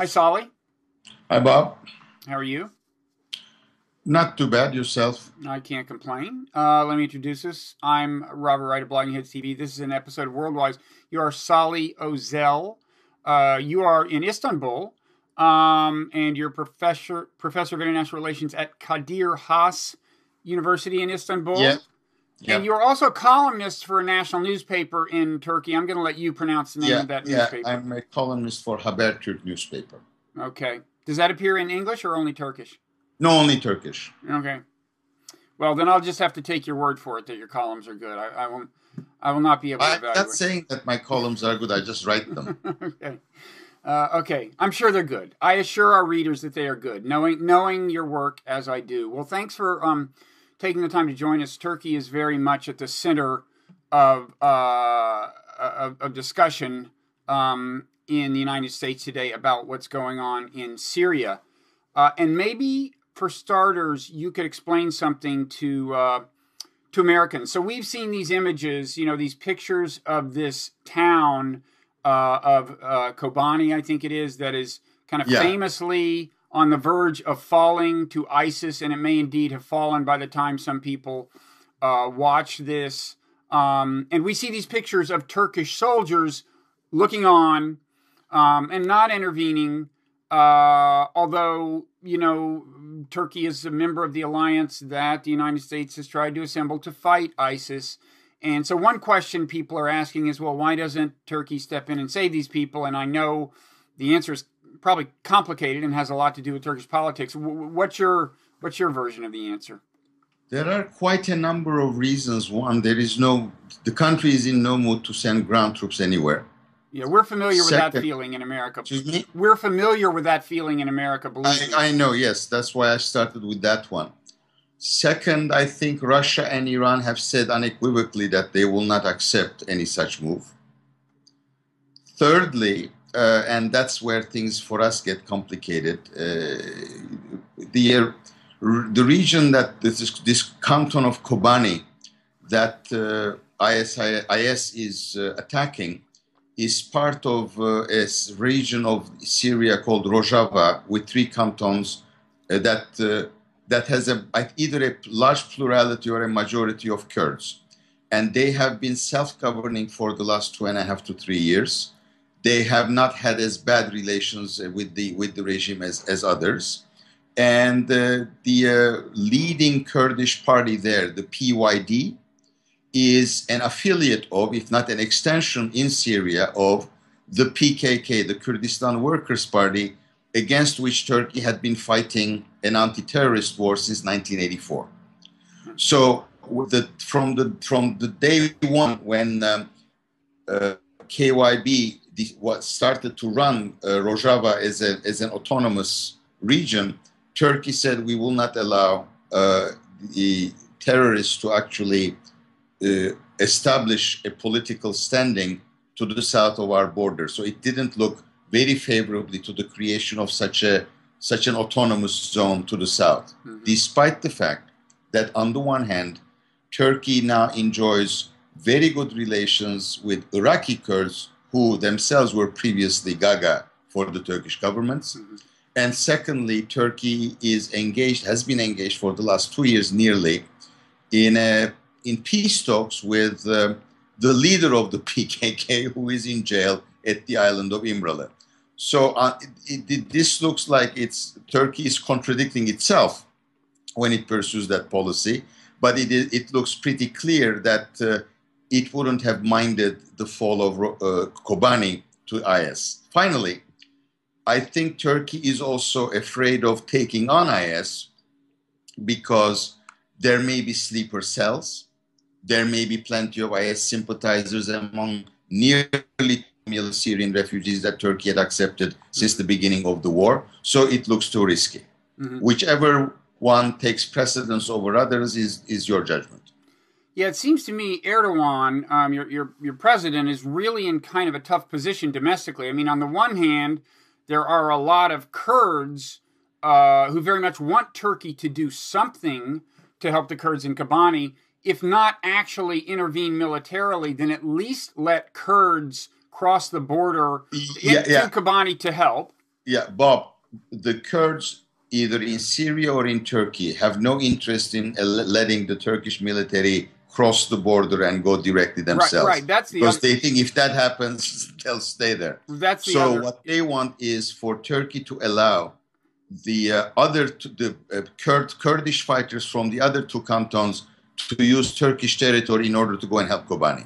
Hi, Soli. Hi, Bob. How are you? Not too bad. Yourself? I can't complain. Let me introduce us. I'm Robert Wright of Blogging Heads TV. This is an episode of Worldwise. You are Soli Ozel. You are in Istanbul, and you're professor of international relations at Kadir Has University in Istanbul. Yeah. And you're also a columnist for a national newspaper in Turkey. I'm going to let you pronounce the name of that newspaper. I'm a columnist for Haberturk newspaper. Okay. Does that appear in English or only Turkish? No, only Turkish. Okay. Well, then I'll just have to take your word for it that your columns are good. I will not be able to evaluate. I'm not saying that my columns are good. I just write them. Okay. Okay. I'm sure they're good. I assure our readers that they are good, knowing your work as I do. Well, thanks for taking the time to join us. Turkey is very much at the center of discussion in the United States today about what's going on in Syria. And maybe, for starters, you could explain something to Americans. So we've seen these images, these pictures of this town of Kobani, I think it is, that is kind of famously on the verge of falling to ISIS, and it may indeed have fallen by the time some people watch this. And we see these pictures of Turkish soldiers looking on and not intervening. Although, Turkey is a member of the alliance that the United States has tried to assemble to fight ISIS. And so one question people are asking is, well, why doesn't Turkey step in and save these people? And I know the answer is probably complicated and has a lot to do with Turkish politics. What's your version of the answer? There are quite a number of reasons. One, the country is in no mood to send ground troops anywhere. Yeah, we're familiar with that feeling in America. Excuse me? We're familiar with that feeling in America, believe me. I know, yes. That's why I started with that one. Second, I think Russia and Iran have said unequivocally that they will not accept any such move. Thirdly, and that's where things for us get complicated, the region that this canton of Kobani that IS is attacking is part of a region of Syria called Rojava with three cantons that has either a large plurality or a majority of Kurds. And they have been self-governing for the last 2.5 to 3 years. They have not had as bad relations with the regime as others. And the leading Kurdish party there, the PYD, is an affiliate of, if not an extension in Syria, of the PKK, the Kurdistan Workers' Party, against which Turkey had been fighting an anti-terrorist war since 1984. So from the day one when KYB started to run Rojava as an autonomous region, Turkey said we will not allow the terrorists to actually establish a political standing to the south of our border. So it didn't look very favorably to the creation of such an autonomous zone to the south, despite the fact that on the one hand, Turkey now enjoys very good relations with Iraqi Kurds, who themselves were previously Gaga for the Turkish governments. And secondly, Turkey has been engaged for the last 2 years nearly in peace talks with the leader of the PKK, who is in jail at the island of İmralı. So this looks like Turkey is contradicting itself when it pursues that policy, but it looks pretty clear that it wouldn't have minded the fall of Kobani to IS. Finally, I think Turkey is also afraid of taking on IS because there may be sleeper cells. There may be plenty of IS sympathizers among nearly million Syrian refugees that Turkey had accepted since the beginning of the war. So it looks too risky. Whichever one takes precedence over others is your judgment. Yeah, it seems to me Erdogan, your president, is really in kind of a tough position domestically. I mean, on the one hand, there are a lot of Kurds who very much want Turkey to do something to help the Kurds in Kobani. If not actually intervene militarily, then at least let Kurds cross the border to Kobani to help. Yeah, Bob, the Kurds, either in Syria or in Turkey, have no interest in letting the Turkish military cross the border and go directly Right, themselves right. That's the because other. they think if that happens, they'll stay there. That's the So other. what they want is for Turkey to allow the Kurdish fighters from the other two cantons to use Turkish territory in order to go and help Kobani.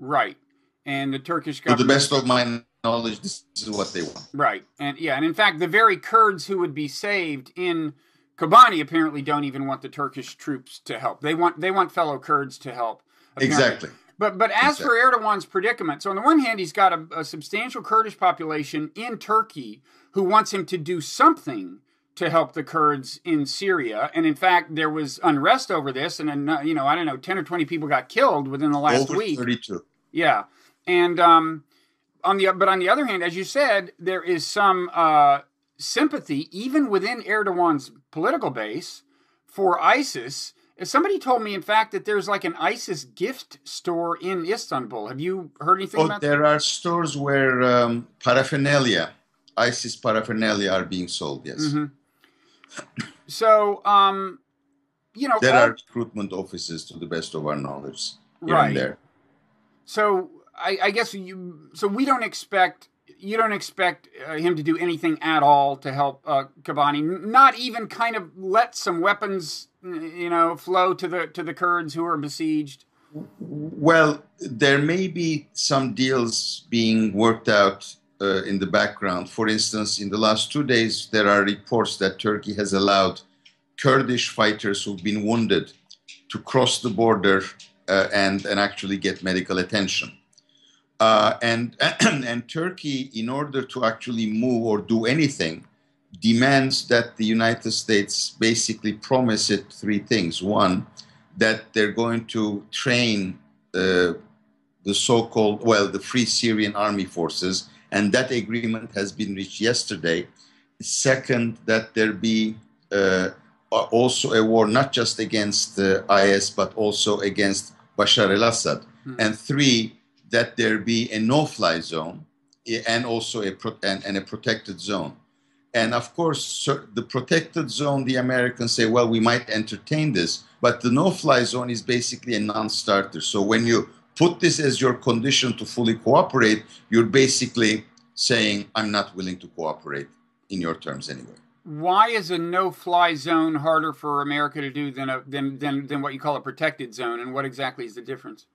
Right, and the Turkish To government. the best of my knowledge, this is what they want. Right, and yeah, and in fact, the very Kurds who would be saved in Kobani apparently don't even want the Turkish troops to help. They want fellow Kurds to help. Apparently. Exactly. But as for Erdogan's predicament, so on the one hand, he's got a substantial Kurdish population in Turkey who wants him to do something to help the Kurds in Syria. And in fact, there was unrest over this, and then, I don't know, 10 or 20 people got killed within the last week. 32. Yeah, and on the other hand, as you said, there is some sympathy even within Erdogan's political base for ISIS. Somebody told me, in fact, that there's like an ISIS gift store in Istanbul. Have you heard anything about that? There are stores where ISIS paraphernalia are being sold, yes. Mm-hmm. So, there are recruitment offices, to the best of our knowledge, here and there. So, I guess we don't expect, you don't expect him to do anything at all to help Kobani, not even kind of let some weapons flow to the Kurds who are besieged? Well, there may be some deals being worked out in the background. For instance, in the last 2 days, there are reports that Turkey has allowed Kurdish fighters who've been wounded to cross the border and actually get medical attention. And Turkey, in order to actually move or do anything, demands that the United States basically promise it 3 things. One, that they're going to train the so-called, the Free Syrian Army Forces, and that agreement has been reached yesterday. Second, that there be also a war not just against IS, but also against Bashar al-Assad. Mm-hmm. And 3, that there be a no-fly zone and also a protected zone. And of course, the protected zone, the Americans say, well, we might entertain this, but the no-fly zone is basically a non-starter. So when you put this as your condition to fully cooperate, you're basically saying, I'm not willing to cooperate in your terms anyway. Why is a no-fly zone harder for America to do than what you call a protected zone, and what exactly is the difference?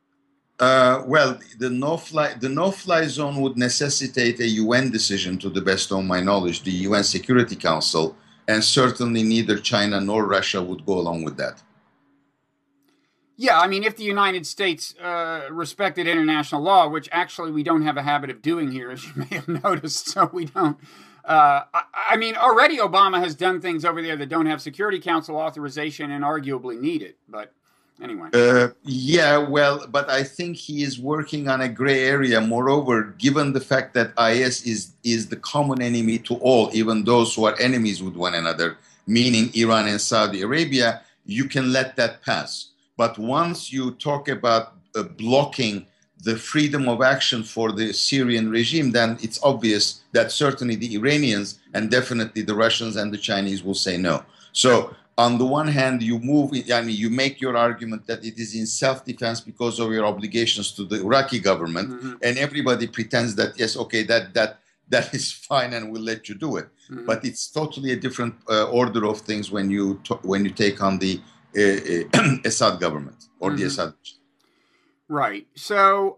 The no-fly zone would necessitate a UN decision, to the best of my knowledge, the UN Security Council, and certainly neither China nor Russia would go along with that. Yeah, I mean, if the United States respected international law, which actually we don't have a habit of doing here, as you may have noticed, so we don't. I mean, already Obama has done things over there that don't have Security Council authorization and arguably need it, but anyway. But I think he is working on a gray area. Moreover, given the fact that IS is the common enemy to all, even those who are enemies with one another, meaning Iran and Saudi Arabia, you can let that pass. But once you talk about blocking the freedom of action for the Syrian regime, then it's obvious that certainly the Iranians and definitely the Russians and the Chinese will say no. So on the one hand, you make your argument that it is in self-defense because of your obligations to the Iraqi government, mm-hmm. and everybody pretends that, yes, okay, that is fine and we'll let you do it. Mm-hmm. But it's totally a different order of things when you take on the Assad government or mm-hmm. the Assad. Right. So,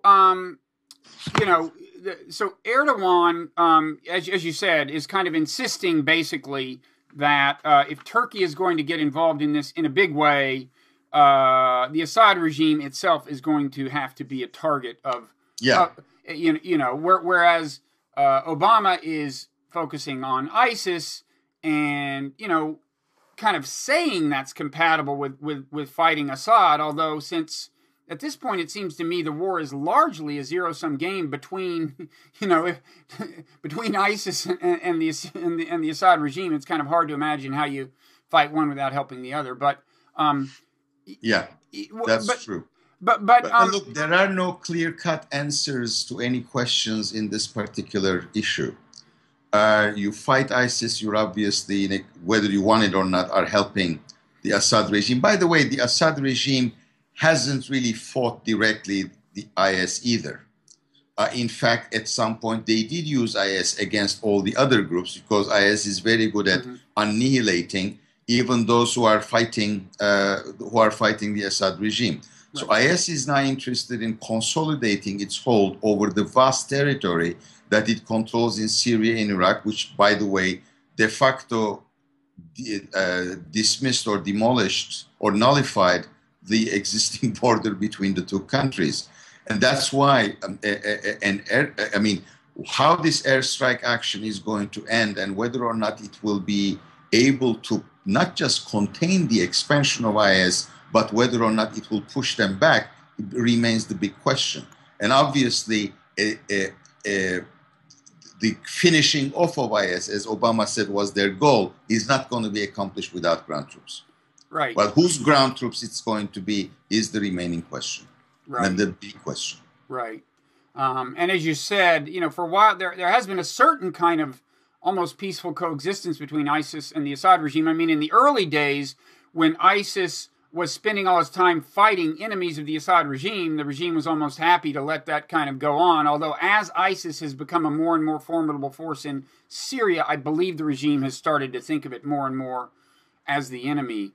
so Erdogan, as you said, is kind of insisting basically that if Turkey is going to get involved in this in a big way, the Assad regime itself is going to have to be a target of, whereas Obama is focusing on ISIS and, kind of saying that's compatible with fighting Assad, although since at this point it seems to me the war is largely a zero-sum game between, between ISIS and the Assad regime. It's kind of hard to imagine how you fight one without helping the other. But that's true. But look, there are no clear-cut answers to any questions in this particular issue. You fight ISIS, you're obviously, whether you want it or not, are helping the Assad regime. By the way, the Assad regime hasn't really fought directly the IS either. In fact, at some point, they did use IS against all the other groups because IS is very good at annihilating even those who are fighting the Assad regime. Right. So IS is now interested in consolidating its hold over the vast territory that it controls in Syria and Iraq, which, by the way, de facto dismissed or demolished or nullified the existing border between the two countries. And that's why, how this airstrike action is going to end and whether or not it will be able to not just contain the expansion of IS, but whether or not it will push them back, remains the big question. And obviously, the finishing off of IS, as Obama said was their goal, is not going to be accomplished without ground troops. Right. Well, whose ground troops it's going to be is the remaining question. Right. And the big question. Right. And as you said, for a while, there has been a certain kind of almost peaceful coexistence between ISIS and the Assad regime. I mean, in the early days, when ISIS was spending all its time fighting enemies of the Assad regime, the regime was almost happy to let that kind of go on. Although as ISIS has become a more and more formidable force in Syria, I believe the regime has started to think of it more and more as the enemy.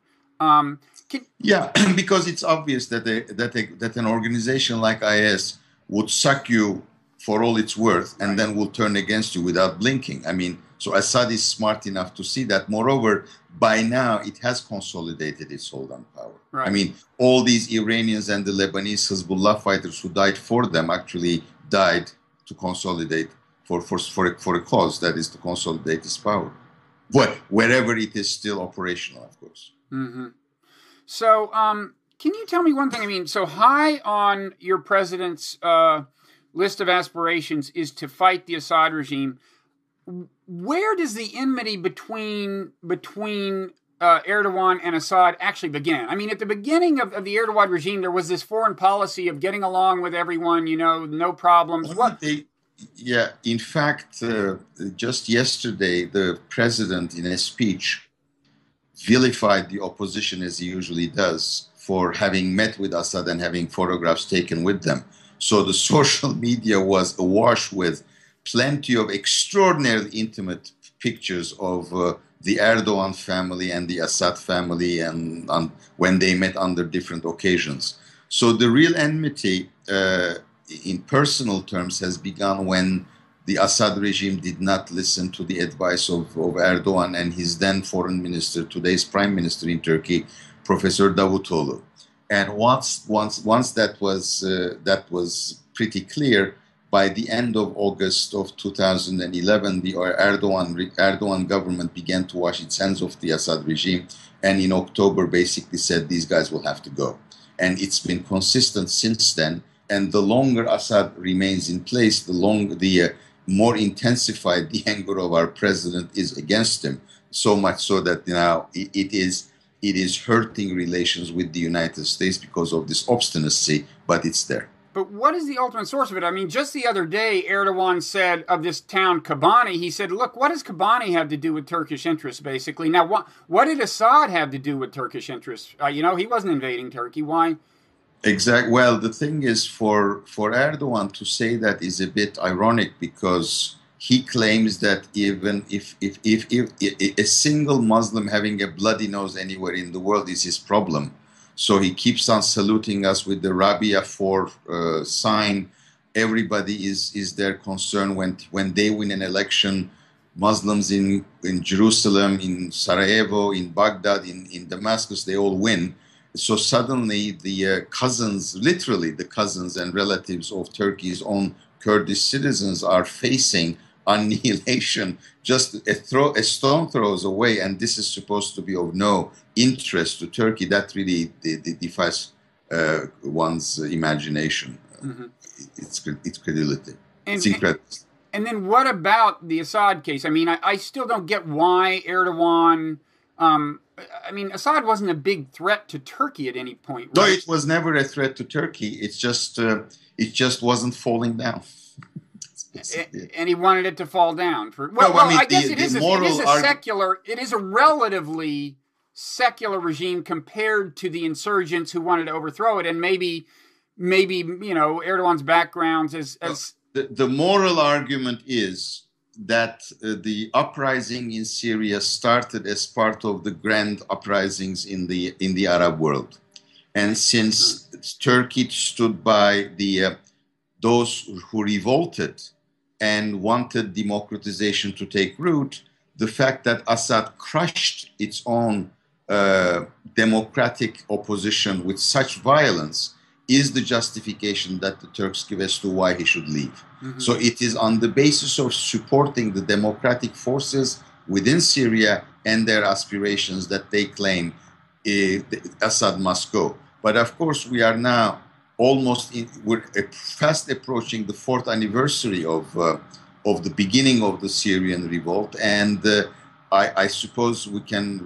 Yeah, because it's obvious that an organization like IS would suck you for all it's worth and then will turn against you without blinking. I mean, so Assad is smart enough to see that. Moreover, by now it has consolidated its hold on power. Right. I mean, all these Iranians and the Lebanese Hezbollah fighters who died for them actually died to consolidate for a cause, that is to consolidate its power. But wherever it is still operational, of course. Mm-hmm. So, can you tell me one thing? I mean, so high on your president's list of aspirations is to fight the Assad regime. Where does the enmity between Erdogan and Assad actually begin? I mean, at the beginning of the Erdogan regime, there was this foreign policy of getting along with everyone, no problems. Yeah, in fact, just yesterday, the president, in a speech, vilified the opposition, as he usually does, for having met with Assad and having photographs taken with them. So the social media was awash with plenty of extraordinarily intimate pictures of the Erdogan family and the Assad family, and when they met under different occasions. So the real enmity, in personal terms, has begun when the Assad regime did not listen to the advice of Erdogan and his then foreign minister, today's prime minister in Turkey, Professor Davutoglu. And once that was pretty clear, by the end of August of 2011, the Erdogan government began to wash its hands of the Assad regime, and in October basically said these guys will have to go. And it's been consistent since then. And the longer Assad remains in place, the more intensified the anger of our president is against him. So much so that now it is hurting relations with the United States because of this obstinacy, but it's there. But what is the ultimate source of it? I mean, just the other day, Erdogan said of this town, Kobani, he said, look, what does Kobani have to do with Turkish interests, basically? Now, what did Assad have to do with Turkish interests? He wasn't invading Turkey. Why? Exactly. Well, the thing is, for Erdogan to say that is a bit ironic, because he claims that even if a single Muslim having a bloody nose anywhere in the world is his problem, so he keeps on saluting us with the Rabia 4 sign. Everybody is their concern when they win an election. Muslims in Jerusalem, in Sarajevo, in Baghdad, in Damascus, they all win. So suddenly the cousins, literally the cousins and relatives of Turkey's own Kurdish citizens are facing annihilation just a stone throws away, and this is supposed to be of no interest to Turkey. That really defies one's imagination. Mm-hmm. It's credulity. It's incredible. And then what about the Assad case? I mean, I still don't get why Erdogan... Assad wasn't a big threat to Turkey at any point, right? No, it was never a threat to Turkey. It just wasn't falling down. And he wanted it to fall down. I guess it is a relatively secular regime compared to the insurgents who wanted to overthrow it, and maybe Erdogan's backgrounds as the moral argument is that the uprising in Syria started as part of the grand uprisings in the Arab world, and since Turkey stood by those who revolted and wanted democratization to take root, the fact that Assad crushed its own democratic opposition with such violence is the justification that the Turks give as to why he should leave. Mm-hmm. So it is on the basis of supporting the democratic forces within Syria and their aspirations that they claim Assad must go. But of course, we are now we're fast approaching the 4th anniversary of the beginning of the Syrian revolt, and I suppose we can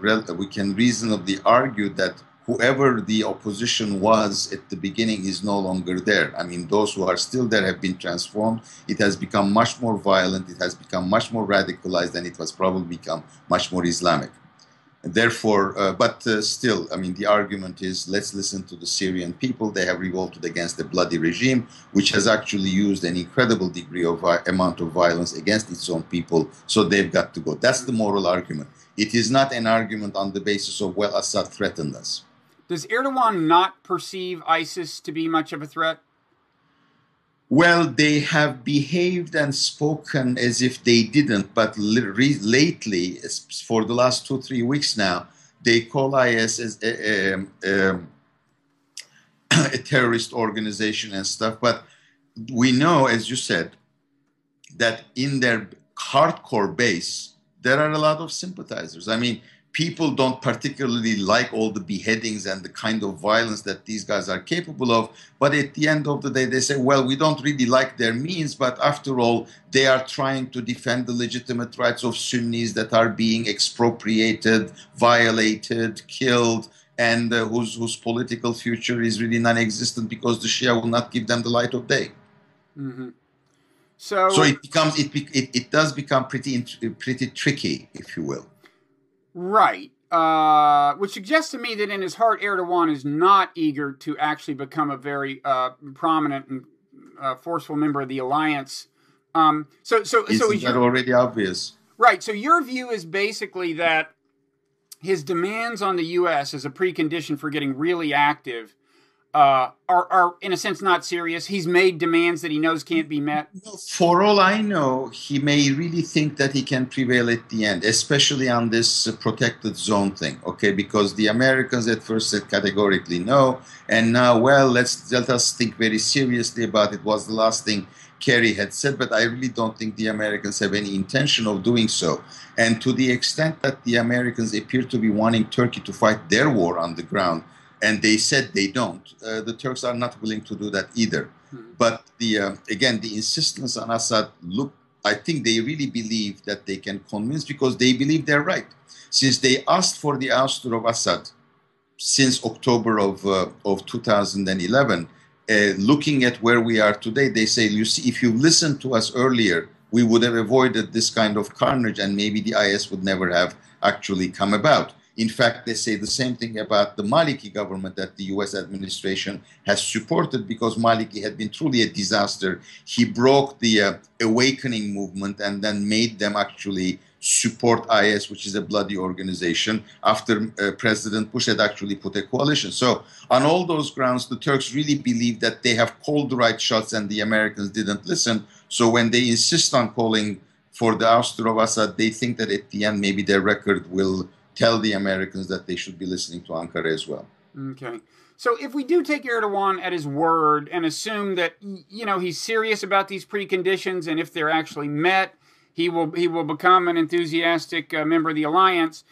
reasonably argue that whoever the opposition was at the beginning is no longer there. I mean, those who are still there have been transformed. It has become much more violent. It has become much more radicalized, and it has probably become much more Islamic. Therefore, still, I mean, the argument is let's listen to the Syrian people. They have revolted against a bloody regime, which has actually used an incredible degree of amount of violence against its own people. So they've got to go. That's the moral argument. It is not an argument on the basis of, well, Assad threatened us. Does Erdogan not perceive ISIS to be much of a threat? Well, they have behaved and spoken as if they didn't, but lately, for the last 2-3 weeks now, they call IS as a terrorist organization and stuff. But we know, as you said, that in their hardcore base, there are a lot of sympathizers. I mean, people don't particularly like all the beheadings and the kind of violence that these guys are capable of. But at the end of the day, they say, well, we don't really like their means. But after all, they are trying to defend the legitimate rights of Sunnis that are being expropriated, violated, killed, and whose political future is really non-existent because the Shia will not give them the light of day. Mm-hmm. So it does become pretty tricky, if you will. Right. Which suggests to me that in his heart, Erdogan is not eager to actually become a very prominent and forceful member of the alliance. Isn't that already obvious? Right. So your view is basically that his demands on the U.S. as a precondition for getting really active are in a sense not serious. He's made demands that he knows can't be met. For all I know, he may really think that he can prevail at the end, especially on this protected zone thing, okay? Because the Americans at first said categorically no, and now, well, let us think very seriously about it. Was the last thing Kerry had said, but I really don't think the Americans have any intention of doing so. And to the extent that the Americans appear to be wanting Turkey to fight their war on the ground, and they said they don't. The Turks are not willing to do that either. Mm-hmm. But again, the insistence on Assad, I think they really believe that they can convince because they believe they're right. Since they asked for the ouster of Assad since October of 2011, looking at where we are today, they say, you see, if you listened to us earlier, we would have avoided this kind of carnage and maybe the IS would never have actually come about. In fact, they say the same thing about the Maliki government that the U.S. administration has supported because Maliki had been truly a disaster. He broke the awakening movement and then made them actually support IS, which is a bloody organization, after President Bush had actually put a coalition. So on all those grounds, the Turks really believe that they have called the right shots and the Americans didn't listen. So when they insist on calling for the ouster of Assad, they think that at the end maybe their record will tell the Americans that they should be listening to Ankara as well. Okay. So if we do take Erdogan at his word and assume that, you know, he's serious about these preconditions and if they're actually met, he will become an enthusiastic member of the alliance,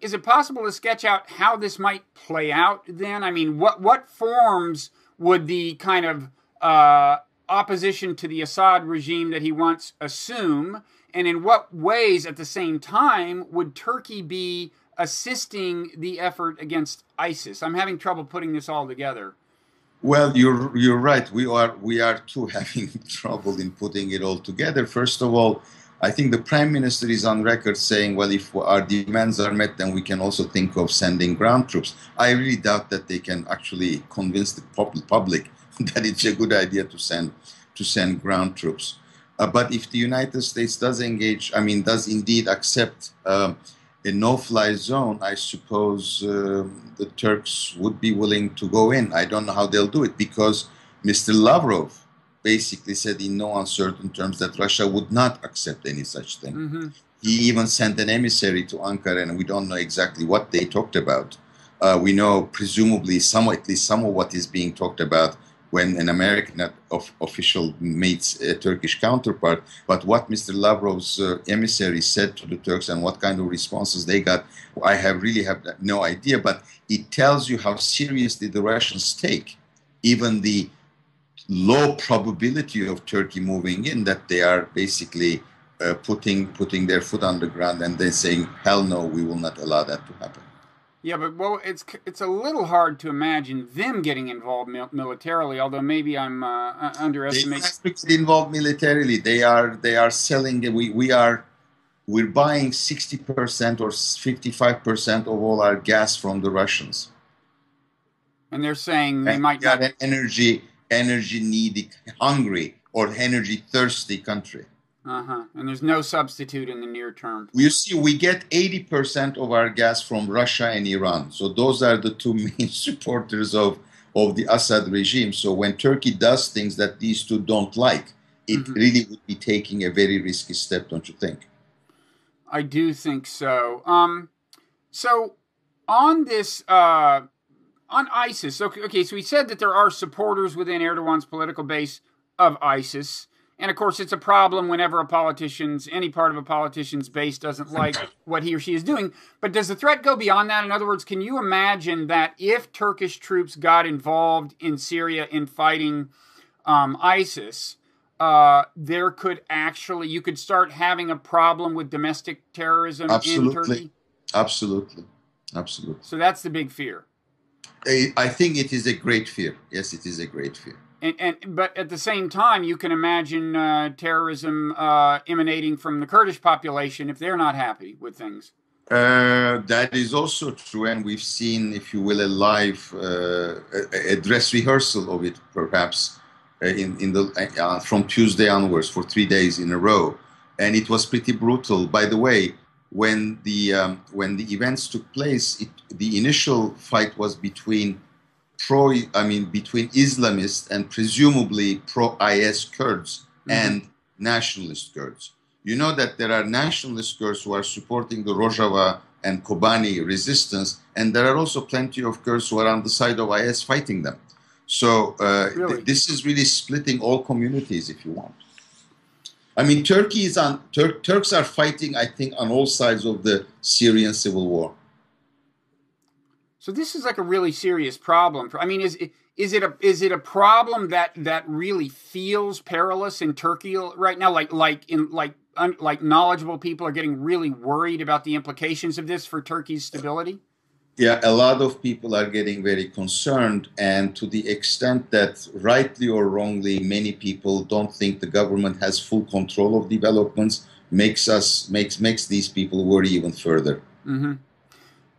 is it possible to sketch out how this might play out then? I mean, what forms would the kind of opposition to the Assad regime that he wants assume? And in what ways, at the same time, would Turkey be assisting the effort against ISIS? I'm having trouble putting this all together. Well, you're right. We are too having trouble in putting it all together. First of all, I think the prime minister is on record saying, "Well, if our demands are met, then we can also think of sending ground troops." I really doubt that they can actually convince the public that it's a good idea to send ground troops. But if the United States does engage, I mean, does indeed accept a no-fly zone, I suppose the Turks would be willing to go in. I don't know how they'll do it because Mr. Lavrov basically said in no uncertain terms that Russia would not accept any such thing. Mm-hmm. He even sent an emissary to Ankara, and we don't know exactly what they talked about. We know presumably at least some of what is being talked about when an American official meets a Turkish counterpart. But what Mr. Lavrov's emissary said to the Turks and what kind of responses they got, I really have no idea. But it tells you how seriously the Russians take even the low probability of Turkey moving in, that they are basically putting their foot on the ground and then saying, hell no, we will not allow that to happen. Yeah, but well, it's a little hard to imagine them getting involved militarily. Although maybe I'm underestimating. They have to get involved militarily. They are selling. We're buying 60% or 55% of all our gas from the Russians. And they're saying they might not not. an energy needy, hungry, or energy thirsty country. And there's no substitute in the near term. You see, we get 80% of our gas from Russia and Iran. So those are the two main supporters of the Assad regime. So when Turkey does things that these two don't like, it really would be taking a very risky step, don't you think? I do think so. So on this, on ISIS, okay, so we said that there are supporters within Erdogan's political base of ISIS. And of course, it's a problem whenever any part of a politician's base doesn't like what he or she is doing. But does the threat go beyond that? In other words, can you imagine that if Turkish troops got involved in Syria in fighting ISIS, you could start having a problem with domestic terrorism in Turkey? Absolutely. So that's the big fear. I think it is a great fear. Yes, it is a great fear. But at the same time, you can imagine terrorism emanating from the Kurdish population if they're not happy with things. That is also true, and we've seen, if you will, a live a dress rehearsal of it, perhaps from Tuesday onwards for 3 days in a row, and it was pretty brutal. By the way, when the events took place, the initial fight was between Islamists and presumably pro-IS Kurds and nationalist Kurds. You know that there are nationalist Kurds who are supporting the Rojava and Kobani resistance, and there are also plenty of Kurds who are on the side of IS fighting them. So really? This is really splitting all communities, if you want. I mean, Turks are fighting, I think, on all sides of the Syrian civil war. So this is like a really serious problem. I mean, is it a problem that really feels perilous in Turkey right now? Like knowledgeable people are getting really worried about the implications of this for Turkey's stability? Yeah, a lot of people are getting very concerned, and to the extent that, rightly or wrongly, many people don't think the government has full control of developments, makes these people worry even further. Mm-hmm.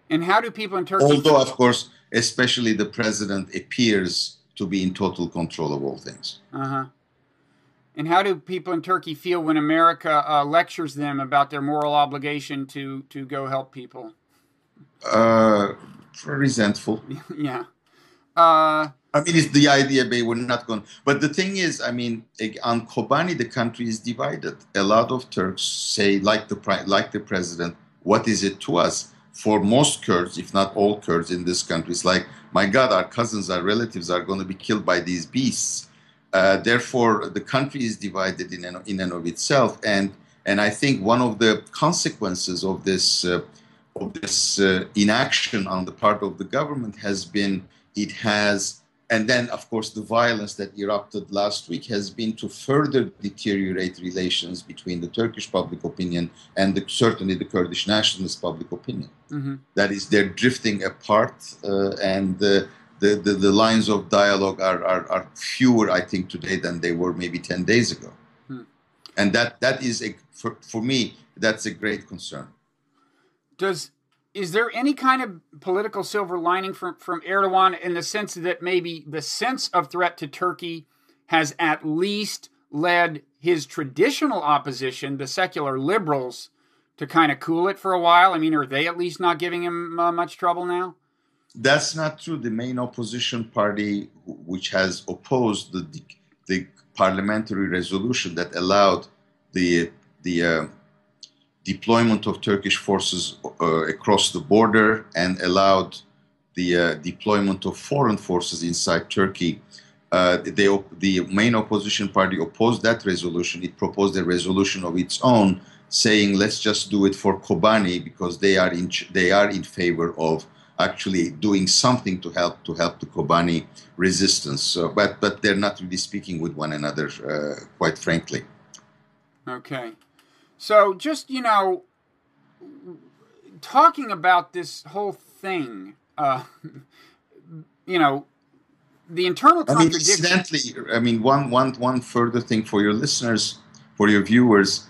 And how do people in Turkey... Although, of course, especially the president appears to be in total control of all things. And how do people in Turkey feel when America lectures them about their moral obligation to go help people? Resentful. Yeah. I mean, it's the idea they were not going... But the thing is, I mean, on Kobani, the country is divided. A lot of Turks say, like the president, what is it to us? For most Kurds, if not all Kurds in this country, it's like, my God, our cousins, our relatives are going to be killed by these beasts. Therefore, the country is divided in and of itself. And I think one of the consequences of this inaction on the part of the government has been, and then, of course, the violence that erupted last week has been to further deteriorate relations between the Turkish public opinion and certainly the Kurdish nationalist public opinion. That is, they're drifting apart, and the lines of dialogue are fewer, I think, today than they were maybe 10 days ago. And that is, for me, that's a great concern. Is there any kind of political silver lining from Erdogan in the sense that maybe the sense of threat to Turkey has at least led his traditional opposition, the secular liberals, to kind of cool it for a while? I mean, are they at least not giving him much trouble now? That's not true. The main opposition party, which has opposed the parliamentary resolution that allowed the deployment of Turkish forces across the border and allowed the deployment of foreign forces inside Turkey, the main opposition party opposed that resolution. It proposed a resolution of its own, saying let's just do it for Kobani because they are in favor of actually doing something to help the Kobani resistance. So, but they're not really speaking with one another, quite frankly. Okay. So just, talking about this whole thing, the internal contradiction. Incidentally, one further thing for your listeners, for your viewers,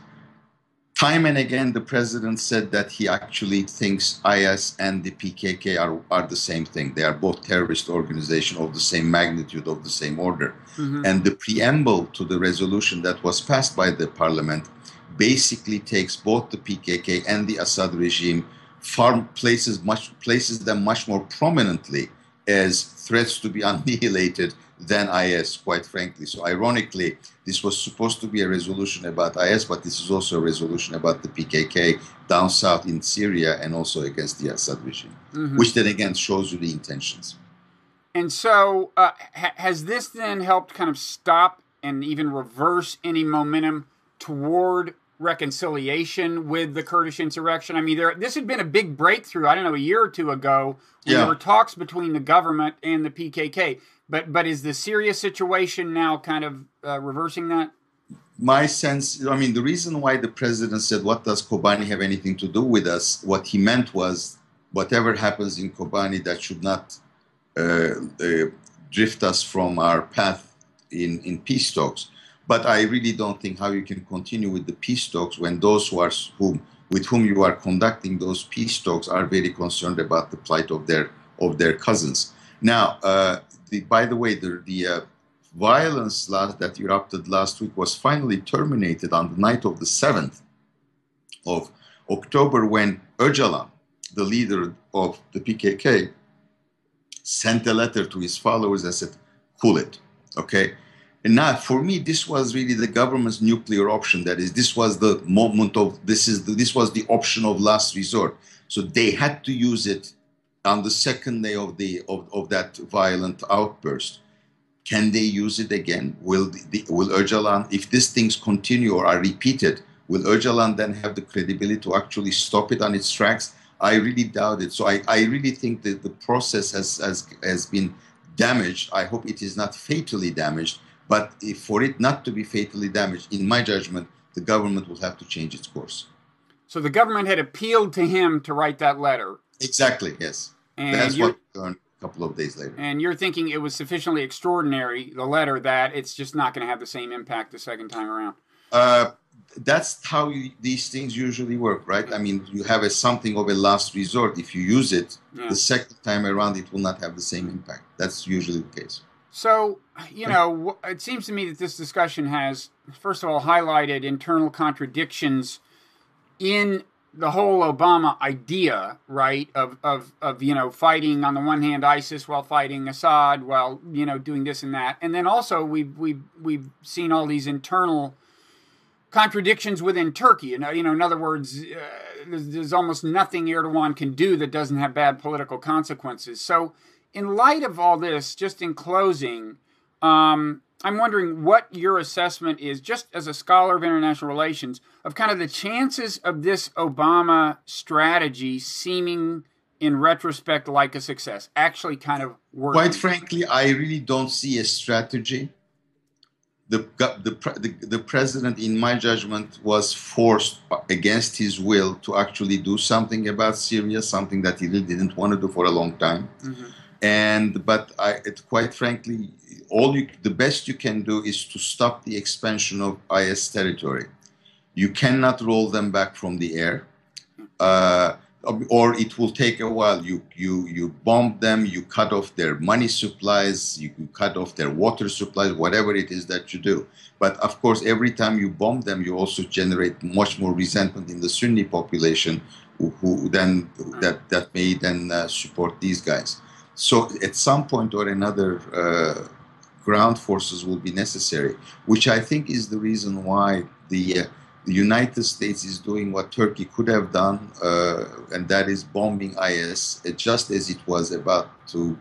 time and again, the president said that he actually thinks IS and the PKK are the same thing. They are both terrorist organizations of the same magnitude, of the same order. Mm-hmm. And the preamble to the resolution that was passed by the parliament basically takes both the PKK and the Assad regime, places them much more prominently as threats to be annihilated than IS, quite frankly. So ironically, this was supposed to be a resolution about IS, but this is also a resolution about the PKK down south in Syria and also against the Assad regime, mm-hmm. which then again shows you the intentions. And so has this then helped kind of stop and even reverse any momentum toward reconciliation with the Kurdish insurrection? I mean, this had been a big breakthrough, I don't know, a year or two ago, when there were talks between the government and the PKK. But is the Syria situation now kind of reversing that? My sense, the reason why the president said, what does Kobani have anything to do with us? What he meant was, whatever happens in Kobani, that should not drift us from our path in peace talks. But I really don't think how you can continue with the peace talks when those with whom you are conducting those peace talks are very concerned about the plight of their cousins. Now, by the way, the violence that erupted last week was finally terminated on the night of the 7th of October when Öcalan, the leader of the PKK, sent a letter to his followers and said, cool it, okay? And now, for me, this was really the government's nuclear option. That is, this was the moment this was the option of last resort. So they had to use it on the second day of that violent outburst. Can they use it again? Will Öcalan, if these things continue or are repeated, will Öcalan then have the credibility to actually stop it on its tracks? I really doubt it. So I really think that the process has been damaged. I hope it is not fatally damaged. But for it not to be fatally damaged, in my judgment, the government will have to change its course. So the government had appealed to him to write that letter. Exactly, yes. And that's what we learned a couple of days later. And you're thinking it was sufficiently extraordinary, the letter, that it's just not going to have the same impact the second time around. That's how these things usually work, right? I mean, you have something of a last resort. If you use it, the second time around, it will not have the same impact. That's usually the case. So, it seems to me that this discussion has, first of all, highlighted internal contradictions in the whole Obama idea, right, of fighting on the one hand ISIS while fighting Assad, while, doing this and that. And then also we've seen all these internal contradictions within Turkey. In other words, there's almost nothing Erdogan can do that doesn't have bad political consequences. So in light of all this, just in closing, I'm wondering what your assessment is, just as a scholar of international relations, of kind of the chances of this Obama strategy seeming, in retrospect, like a success, actually kind of working. Quite frankly, I really don't see a strategy. The president, in my judgment, was forced against his will to actually do something about Syria, something that he really didn't want to do for a long time. Mm-hmm. Quite frankly, the best you can do is to stop the expansion of IS territory. You cannot roll them back from the air, or it will take a while. You bomb them, you cut off their money supplies, you cut off their water supplies, whatever it is that you do. But of course, every time you bomb them, you also generate much more resentment in the Sunni population, that may then support these guys. So at some point or another, ground forces will be necessary, which I think is the reason why the United States is doing what Turkey could have done, and that is bombing IS just as it was about to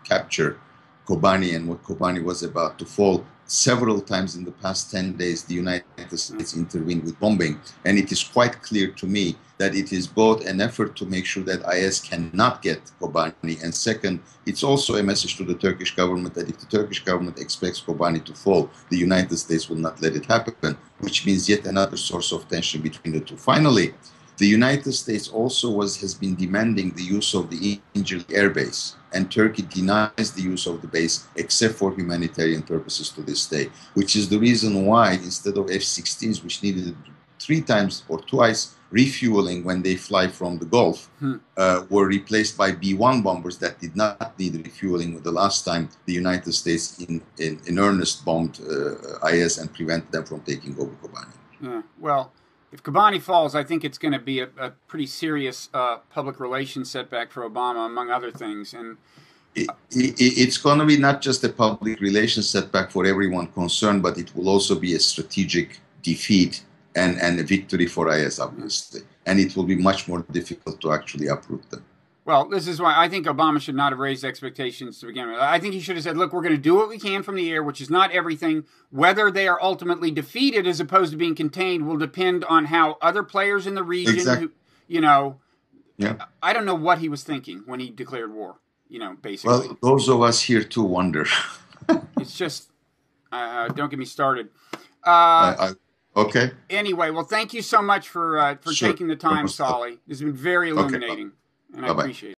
capture Kobani, and what Kobani was about to fall. Several times in the past 10 days, the United States intervened with bombing, and it is quite clear to me that it is both an effort to make sure that IS cannot get Kobani, and second, it's also a message to the Turkish government that if the Turkish government expects Kobani to fall, the United States will not let it happen, which means yet another source of tension between the two. Finally, the United States also has been demanding the use of the Incirlik air base, and Turkey denies the use of the base except for humanitarian purposes to this day, which is the reason why instead of F-16s, which needed 3 times or twice refueling when they fly from the Gulf, were replaced by B-1 bombers that did not need refueling the last time the United States in earnest bombed IS and prevented them from taking over Kobani. Yeah, well, if Kobani falls, I think it's going to be a pretty serious public relations setback for Obama, among other things. And it's going to be not just a public relations setback for everyone concerned, but it will also be a strategic defeat and a victory for IS, obviously. And it will be much more difficult to actually uproot them. Well, this is why I think Obama should not have raised expectations to begin with. I think he should have said, look, we're going to do what we can from the air, which is not everything. Whether they are ultimately defeated as opposed to being contained will depend on how other players in the region, exactly. I don't know what he was thinking when he declared war, basically. Well, those of us here too wonder. It's just, don't get me started. Okay. Anyway, well, thank you so much for taking the time, Soli. This has been very illuminating, and I appreciate it.